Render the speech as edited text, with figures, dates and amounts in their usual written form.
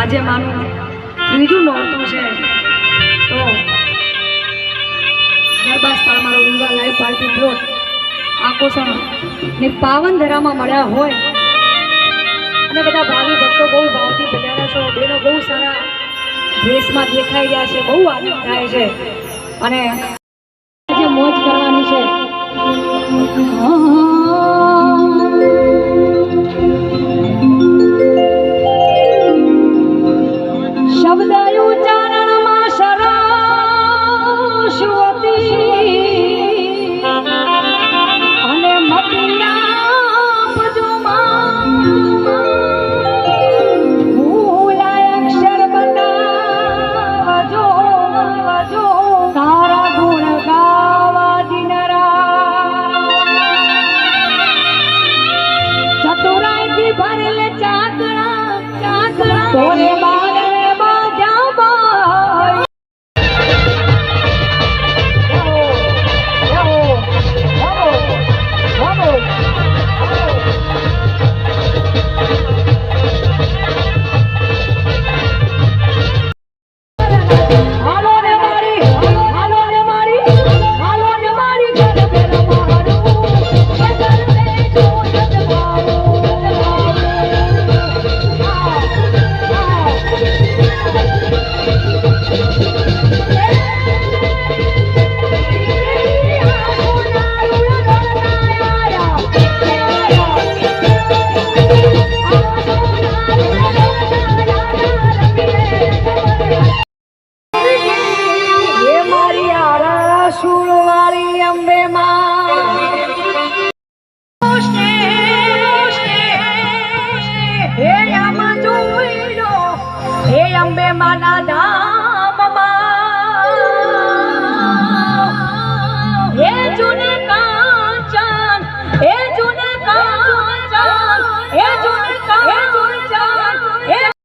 આજે માનું ત્રીજું નોરતું છે તો ગરબા સ્થળ મારો વિવાહ લાઈવ પાર્ટી પ્લોટ આકોષણ ને પાવન ધરામાં મળ્યા હોય અને બધા ભાવિ ભક્તો બહુ ભાવથી પધાર્યા છો બેનો બહુ સારા ડ્રેસમાં દેખાઈ રહ્યા છે બહુ આનંદ થાય છે અને જે મોજ કરવાની છે શબ્દ ઉચ્ચારણમાં સરસ્વતી અને મતિયા પજોમાં ભૂલાય અક્ષર બતાવજો તારા ગુણ ગાવા દિન ચતુરાઈથી ભરેલ ચાકડા તોરે બારે સુરવાળી અંબે માં હે આમાં જોઈ લો હે અંબે માં દાદા